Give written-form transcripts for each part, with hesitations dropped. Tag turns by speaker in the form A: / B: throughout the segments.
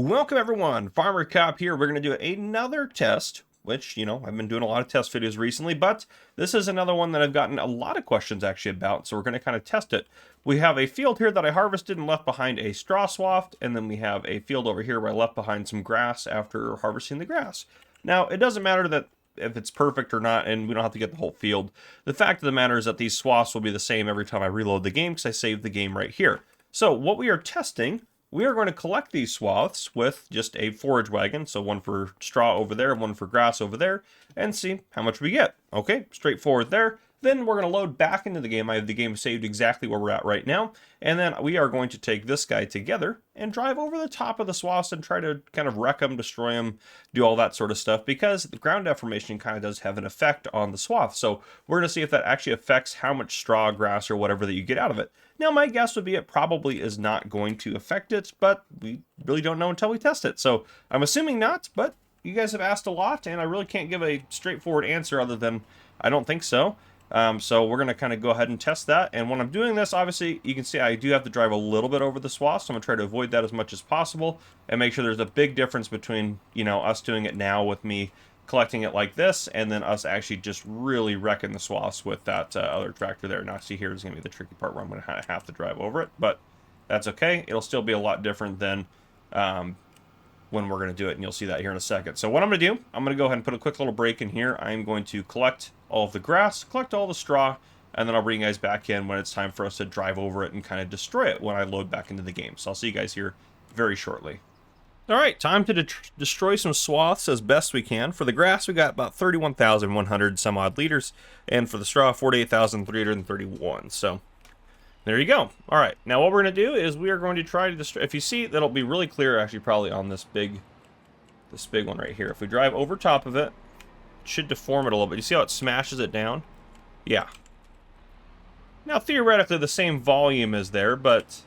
A: Welcome everyone, Farmer Cop here. We're going to do another test, which, I've been doing a lot of test videos recently, but this is another one that I've gotten a lot of questions actually about, so we're going to kind of test it. We have a field here that I harvested and left behind a straw swath, and then we have a field over here where I left behind some grass after harvesting the grass. Now, it doesn't matter that if it's perfect or not, and we don't have to get the whole field. The fact of the matter is that these swaths will be the same every time I reload the game because I saved the game right here. So what we are testing, we are going to collect these swaths with just a forage wagon, so one for straw over there, one for grass over there, and see how much we get. Okay, straightforward there. Then we're going to load back into the game. I have the game saved exactly where we're at right now, and then we are going to take this guy together and drive over the top of the swaths and try to kind of wreck them, destroy them, do all that sort of stuff, because the ground deformation kind of does have an effect on the swath. So we're going to see if that actually affects how much straw, grass, or whatever that you get out of it. Now, my guess would be it probably is not going to affect it, but we really don't know until we test it. So I'm assuming not, but you guys have asked a lot, and I really can't give a straightforward answer other than I don't think so. So we're going to kind of go ahead and test that. And when I'm doing this, obviously, you can see I do have to drive a little bit over the swath, so I'm going to try to avoid that as much as possible and make sure there's a big difference between, us doing it now with me collecting it like this, and then us actually just really wrecking the swaths with that other tractor there. Now, see, here's going to be the tricky part where I'm going to have to drive over it, but that's okay. It'll still be a lot different than when we're going to do it, and you'll see that here in a second. So what I'm going to do, I'm going to go ahead and put a quick little break in here. I'm going to collect all of the grass, collect all the straw, and then I'll bring you guys back in when it's time for us to drive over it and kind of destroy it when I load back into the game. So I'll see you guys here very shortly. All right, time to destroy some swaths as best we can. For the grass, we got about 31,100 some odd liters, and for the straw, 48,331. So there you go. All right, now what we're going to do is we are going to try to destroy. If you see, that'll be really clear actually probably on this big one right here. If we drive over top of it, it should deform it a little bit. You see how it smashes it down? Yeah. Now theoretically the same volume is there, but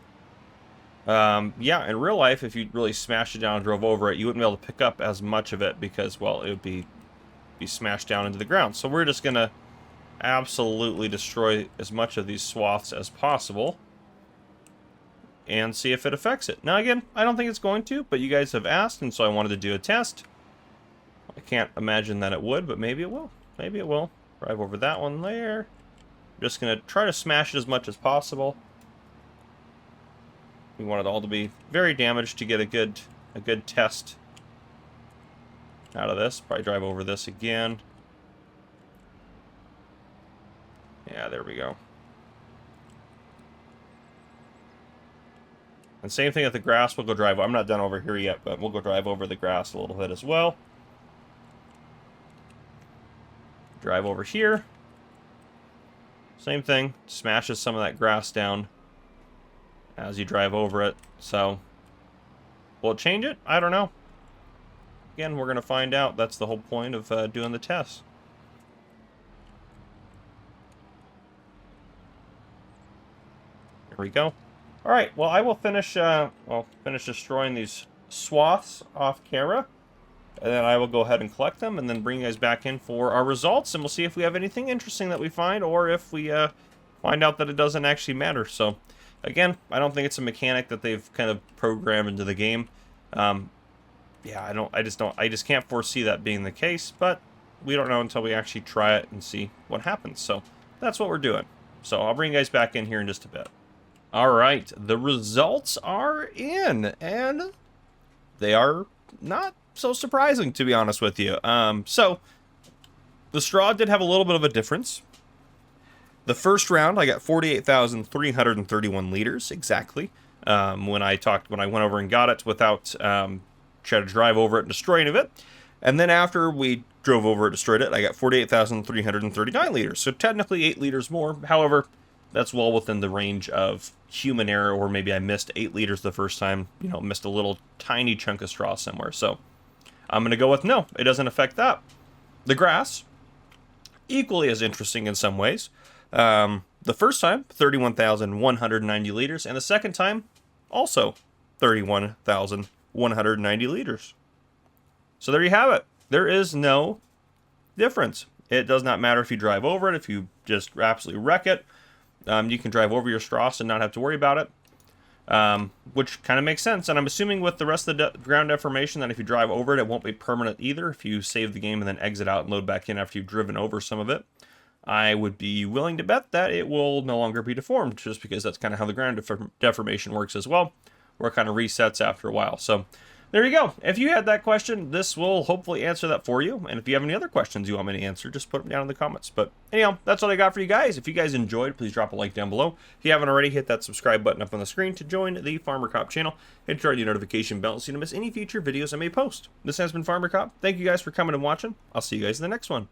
A: yeah, in real life, if you really smashed it down and drove over it, you wouldn't be able to pick up as much of it because, well, it would be smashed down into the ground. So we're just going to absolutely destroy as much of these swaths as possible and see if it affects it. Now, again, I don't think it's going to, but you guys have asked, and so I wanted to do a test. I can't imagine that it would, but maybe it will. Maybe it will. Drive over that one there. I'm just going to try to smash it as much as possible. We want it all to be very damaged to get a good test out of this. Probably drive over this again. Yeah, there we go. And same thing with the grass. We'll go drive. I'm not done over here yet, but we'll go drive over the grass a little bit as well. Drive over here. Same thing. Smashes some of that grass down as you drive over it. So will it change it? I don't know. Again, we're going to find out. That's the whole point of doing the test. Here we go. All right, well, I will finish destroying these swaths off camera, and then I will go ahead and collect them and then bring you guys back in for our results, and we'll see if we have anything interesting that we find, or if we find out that it doesn't actually matter. So again, I don't think it's a mechanic that they've kind of programmed into the game. Yeah, I just can't foresee that being the case, but we don't know until we actually try it and see what happens. So that's what we're doing. So I'll bring you guys back in here in just a bit. All right, the results are in, and they are not so surprising, to be honest with you. So the straw did have a little bit of a difference. The first round, I got 48,331 liters exactly. When I went over and got it without trying to drive over it and destroy any of it. And then after we drove over it, destroyed it, I got 48,339 liters. So technically 8 liters more. However, that's well within the range of human error, or maybe I missed 8 liters the first time, missed a little tiny chunk of straw somewhere. So I'm going to go with no, it doesn't affect that. The grass, equally as interesting in some ways. The first time, 31,190 liters, and the second time, also 31,190 liters. So there you have it. There is no difference. It does not matter if you drive over it, if you just absolutely wreck it. You can drive over your straws and not have to worry about it. which kind of makes sense. And I'm assuming with the rest of the ground deformation that if you drive over it, it won't be permanent either. If you save the game and then exit out and load back in after you've driven over some of it, I would be willing to bet that it will no longer be deformed, just because that's kind of how the ground deformation works as well, where it kind of resets after a while. So there you go. If you had that question, this will hopefully answer that for you. And if you have any other questions you want me to answer, just put them down in the comments. But anyhow, that's all I got for you guys. If you guys enjoyed, please drop a like down below. If you haven't already, hit that subscribe button up on the screen to join the Farmer Cop channel. Hit the notification bell so you don't miss any future videos I may post. This has been Farmer Cop. Thank you guys for coming and watching. I'll see you guys in the next one.